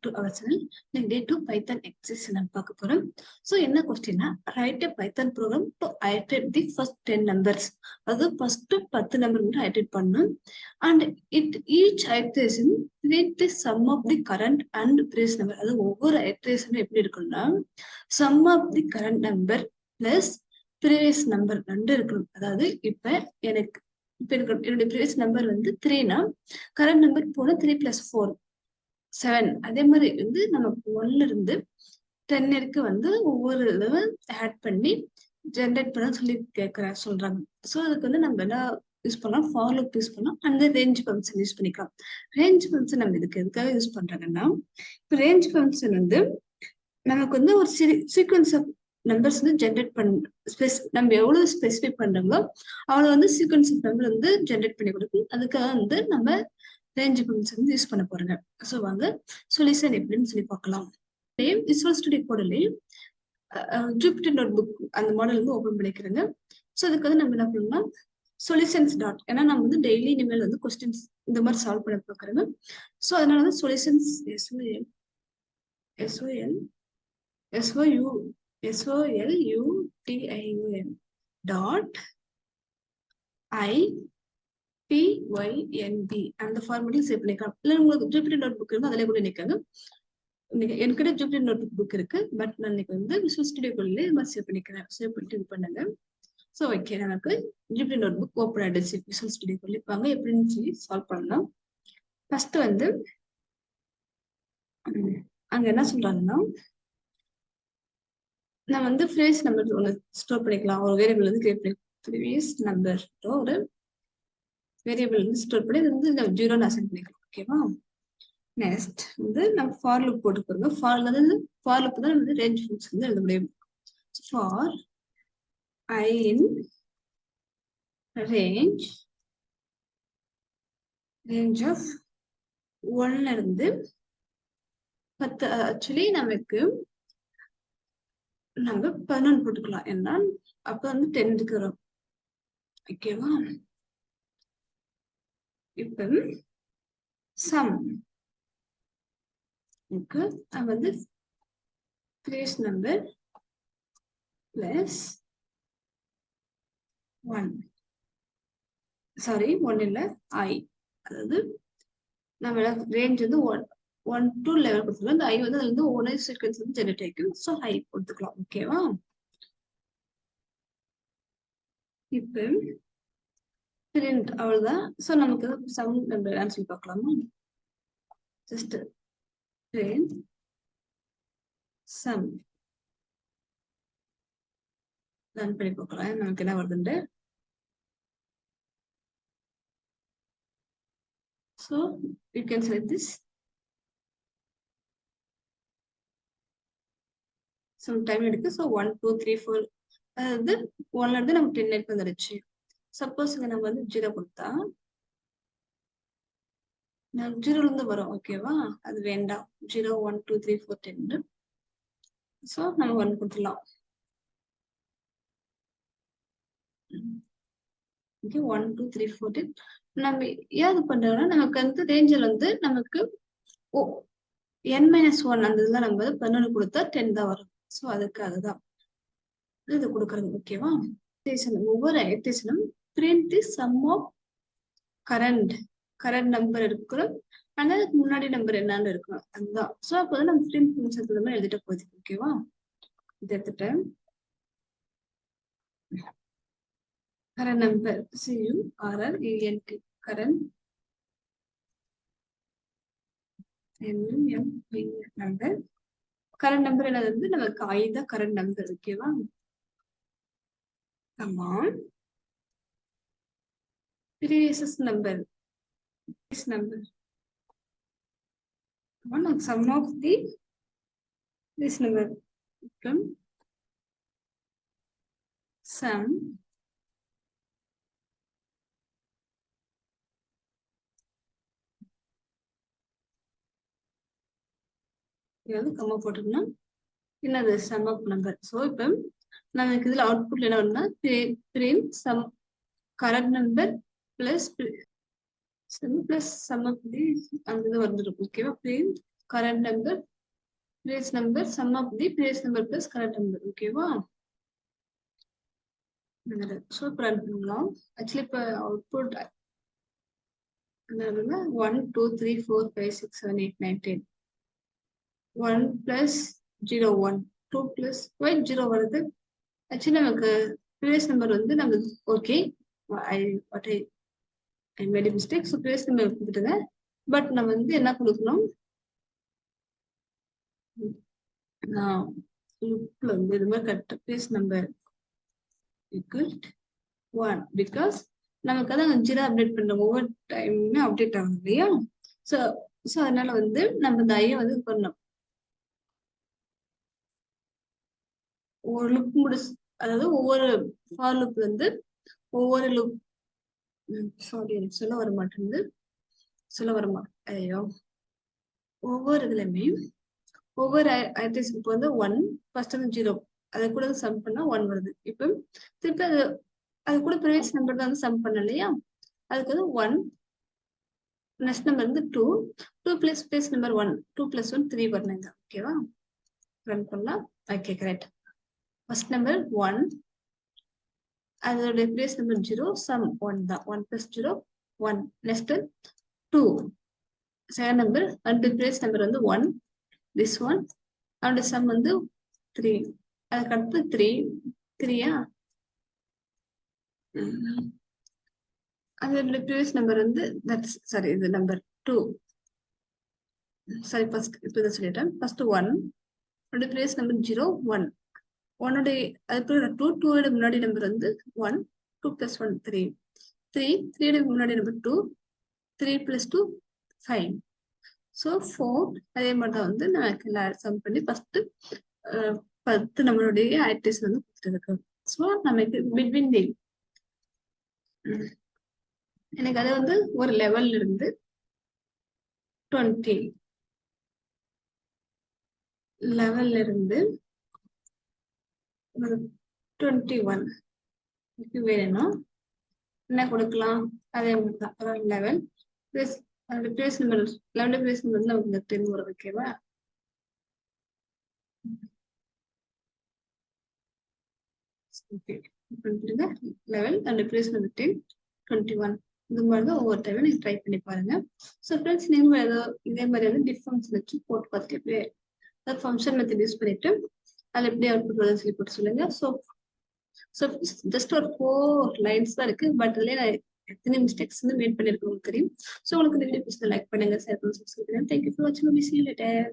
to our channel. Like day 2 Python exercise நான் பார்க்க போறோம். So என்ன கொஸ்டின்னா write a Python program to iterate the first 10 numbers. அது first 10 number மட்டும் iterate பண்ணணும். And each iteration create the sum of the current and previous number. அது ஒவ்வொரு iteration எப்படி இருக்கும்னா sum of the current number plus previous number ரெண்டு இருக்கணும். அதாவது இப்ப எனக்கு என்னுடைய previous number வந்து 3னா current number போன 3 plus 4 7. அதே மாதிரி வந்து நமக்கு 1ல இருந்து 10 இருக்கு வந்து ஒவ்வொரு இதுவை ஆட் பண்ணி ஜென்ரேட் பண்ண சொல்லி சொல்றாங்க. ஸோ அதுக்கு வந்து நம்ம என்ன யூஸ் பண்ணலாம், ஃபார் லூப் யூஸ் பண்ணலாம், அந்த ரேஞ்ச் ஃபங்க்ஷன் யூஸ் பண்ணிக்கலாம். ரேஞ்ச் ஃபங்க்ஷன் நம்ம இதுக்கு எதுக்காக யூஸ் பண்றாங்கன்னா, இப்போ ரேஞ்ச் ஃபங்க்ஷன் வந்து நமக்கு வந்து ஒரு சீக்வன்ஸ் ஆஃப் நம்பர்ஸ் வந்து ஜென்ரேட் நம்ம எவ்வளவு ஸ்பெசிஃபை பண்றோமோ அவ்வளவு வந்து சீக்வன்ஸ் ஆஃப் நம்பர் வந்து ஜென்ரேட் பண்ணி கொடுக்கும். அதுக்காக வந்து நம்ம ரேஞ்ச் ஃபங்க்ஷன் வந்து யூஸ் பண்ண போறோங்க. ஸோ வாங்க சொல்யூஷன் எப்படின்னு சொல்லி பார்க்கலாம். விசுவல் ஸ்டுடியோ கோடிலே ஜூபிட்டர் நோட் புக் அந்த மாடல் வந்து ஓபன் பண்ணிக்கிறேங்க. ஸோ அதுக்கு வந்து நம்ம என்ன பண்ணணும்னா சொல்யூஷன்ஸ் டாட், ஏன்னா நம்ம வந்து டெய்லி இனிமேல் வந்து கொஸ்டின்ஸ் இந்த மாதிரி சால்வ் பண்ண பார்க்குறேங்க. ஸோ அதனால வந்து சொல்யூஷன்ஸ் SOLUTION டாட் PYNB அந்த ஃபார்மேட்டில் சேவ் பண்ணிக்கலாம். இல்லை உங்களுக்கு ஜூபிட்டர் நோட் புக் இருக்கு அதிலே கூட நிற்காங்க. என்கிட்ட ஜூபிட்டர் நோட் புக் இருக்கு, பட் நான் இன்னைக்கு வந்து விசுவல் ஸ்டுடியோ கோடிலே சேவ் பண்ணிக்கிறேன். சேவ் பண்ணிட்டு இது பண்ணுங்க. ஸோ ஓகே, நமக்கு ஜூபிட்டர் நோட் புக் ஓப்பன் ஆயிடுச்சு. விசுவல் ஸ்டுடியோ கோடிலே வாங்க எப்படின்னு சொல்லி சால்வ் பண்ணலாம். ஃபர்ஸ்ட் வந்து அங்க என்ன சொல்றாங்கன்னா, நான் வந்து ஃப்ரேஸ் நம்பர் ஒன்று ஸ்டோர் பண்ணிக்கலாம். ஒரு வேரியபிள் வந்து கிரியேட் பண்ணி ப்ரீவியஸ் நம்பர் ஒரு வேரியபிள் வந்து ஸ்டோர் பண்ணி இது வந்து நம்ம 0 அசைன் பண்ணிக்கலாம். ஓகேவா? நெக்ஸ்ட் வந்து நம்ம ஃபார் லூப் போட்டு போறோம். ஃபார் லூப் தான் வந்து ரேஞ்ச் ஃபங்க்ஷன் வந்து எழுத முடியும். For I in range of 1ல இருந்து 10. ஆக்சுவலி நமக்கு நம்ம 11 போட்டுக்கலாம். ஏன்னா அப்ப வந்து 10க்கு வரும். ஓகேவா? இப்ப சம் வந்து பிளேஸ் நம்பர் பிளஸ் 1 இல்ல I, அதாவது நம்ம ரேஞ்ச் வந்து 1 to 11 கொடுத்துக்கலாம். இந்த I வந்து அதுல இருந்து ஒன் சீக்வன்ஸ் வந்து ஜெனரேட் ஆகிக்கும். ஸோ I கொடுத்துக்கலாம். ஓகேவா? இப்ப பிரிண்ட் அவ்வளவுதான். ஸோ நமக்கு சம் நம்பர் ஆன்சர் பார்க்கலாமா? ஜஸ்ட் பிரிண்ட் சம் ரன் பண்ணி பார்க்கலாம் நமக்கு என்ன வருதுண்டு. So you can select this. Some time எடுக்கு. ஸோ 1 2 3 4 அதாவது 1ல இருந்து நமக்கு 10 வரைக்கும் வந்துடுச்சு. சப்போஸ் இங்க நம்ம வந்து 0 கொடுத்தா 0ல இருந்து வரும். ஓகேவா? அது வேண்டாம். 0 1 2 3 4 10. ஸோ நம்ம 1 கொடுத்துடலாம். ஓகே, 1 2 3 4 10. நம்ம ஏது பண்றோம்னா நமக்கு வந்து ரேஞ்சில் வந்து நமக்கு n-1 அந்த இதுல நம்ம 11 கொடுத்தா 10 தான் வரும். ஸோ அதுக்காக தான் இது கொடுக்கறது. ஓகேவா? ஒவ்வொரு ஐட்டேஷனும் print the sum of current number இருக்கிறோம். ஆனா அதுக்கு முன்னாடி நம்பர் என்னன்னு இருக்கணும். அதுதான். ஸோ அப்போ வந்து நம்ம பிரிண்ட் ஃபங்க்ஷன் மாதிரி எழுதிட்டு போகுது. ஓகேவா? இது எடுத்துட்டேன். current number CURRENT current number. current number என்னது வந்து நமக்கு I தான் current number. ஓகேவா? previous number sum of the this number from sum கம்மா போட்டுக்கணும். என்னது sum of number. ஸோ இப்போ நமக்கு இதுல அவுட்புட்ல என்ன வரும்னா print sum current number plus sum of the அந்த இது வந்துடும். ஓகேவா? print current number, previous number, sum of the previous number plus current number. Okay, wow. So, actually, output 1, 2, 3, 4, 5, 6, 7, 8, 9, 10. 1 plus 0, 1. 2 plus, why 0 வருது? Actually, நமக்கு previous number வந்து நமக்கு okay. I made a mistake. So, previous number கொடுத்துட்டுங்க. But நம்ம வந்து என்ன கொடுக்கணும்? loopல வந்து இது மாதிரி correct previous number equal 1 because நமக்கு அதான் 0 அப்டேட் பண்றோம் ஒவ்வொரு டைமுமே அப்டேட் ஆகும் இல்லையா? ஸோ அதனால வந்து நம்ம இந்த ஐயை வந்து பண்ணோம் ஒரு லுக் முடிச்சு, அதாவது ஒவ்வொரு ஃபார் லுக் வந்து ஒவ்வொரு லுக் சாரி எனக்கு சொல்ல வர மாட்டேங்குது ஐயோ ஒவ்வொரு இதுலயுமே ஒவ்வொரு ஐட்டம்ஸ்க்கு இப்போ வந்து 1 ஃபர்ஸ்ட் வந்து 0 அதை கூட சம் பண்ணா 1 வருது. இப்போ திருப்பி அது கூட ப்ரீவியஸ் நம்பர் தான் வந்து சம் பண்ண இல்லையா? அதுக்கு வந்து 1 நெக்ஸ்ட் நம்பர் வந்து 2 பிளஸ் பிளஸ் நம்பர் 1 2 பிளஸ் 1 3 வரணுங்க. ஓகேவா? ரன் பண்ணலாம். Okay correct. ஃபர்ஸ்ட் நம்பர் 1 அதோட ப்ரீவியஸ் நம்பர் 0 சம் 1 தான் 1 plus 0 1 next 2 second number and previous number வந்து 1 திஸ் ஒன் அதோட சம் வந்து 3 அதுக்கடுத்து 3 அதோட ப்ரீவியஸ் நம்பர் வந்து சாரி இது நம்பர் 2 சாரி ஃபர்ஸ்ட் இப்போ இதை சொல்லிட்டேன். ஃபர்ஸ்ட் 1 அதோட ப்ரீவியஸ் நம்பர் 0 1 1 அதுக்கு 2 முன்னாடி நம்பர் வந்து 1 2 பிளஸ் 1 3 3 முன்னாடி நம்பர் 2 3 பிளஸ் 2 5 ஸோ 4 அதே மாதிரி தான் வந்து நான் சம் பண்ணி ஃபர்ஸ்ட் 10 நம்மளுடைய ஆக்டிவ்ஸ் வந்து கொடுத்துருக்கு. ஸோ நமக்கு பிட்வீன் தி எனக்கு அது வந்து ஒரு லெவல்ல இருந்து 20 லெவல்ல இருந்து 21 வேணும் என்ன கொடுக்கலாம் அதே மாதிரி தான் லெவல் பிளஸ் அதோட பிளேஸ் நம்பர் 11 பிளேஸ் நம்பர் வந்து நமக்கு 10 வரும். ஓகேவா? Okay level and place number 10 21 இது மாதிரி தான் ஒவ்வொரு டைமும் நீங்க ட்ரை பண்ணி பாருங்க. ஸோ ஃப்ரெண்ட்ஸ் நீங்க ஏதோ இதே மாதிரி வந்து டிஃபரன்ஸ் வச்சு போட்டு பார்த்துட்டு எப்படியே ஃபங்க்ஷன் மெத்தட் யூஸ் பண்ணிட்டு அதில் எப்படி அவுட்புட் வருதுன்னு சொல்லி போட்டு சொல்லுங்க. ஸோ ஜஸ்ட் ஒரு 4 லைன்ஸ் தான் இருக்கு. பட் அதுலேயே நான் எத்தனை மிஸ்டேக்ஸ் வந்து மேட் பண்ணிருக்கோம் உங்களுக்கு தெரியும். ஸோ உங்களுக்கு இந்த வீடியோ பிடிச்சதை லைக் பண்ணுங்க, ஷேர் பண்ணுங்க, சப்ஸ்கிரைப் பண்ணுங்க. தேங்க்யூ ஃபார் வாட்சிங். We see you later.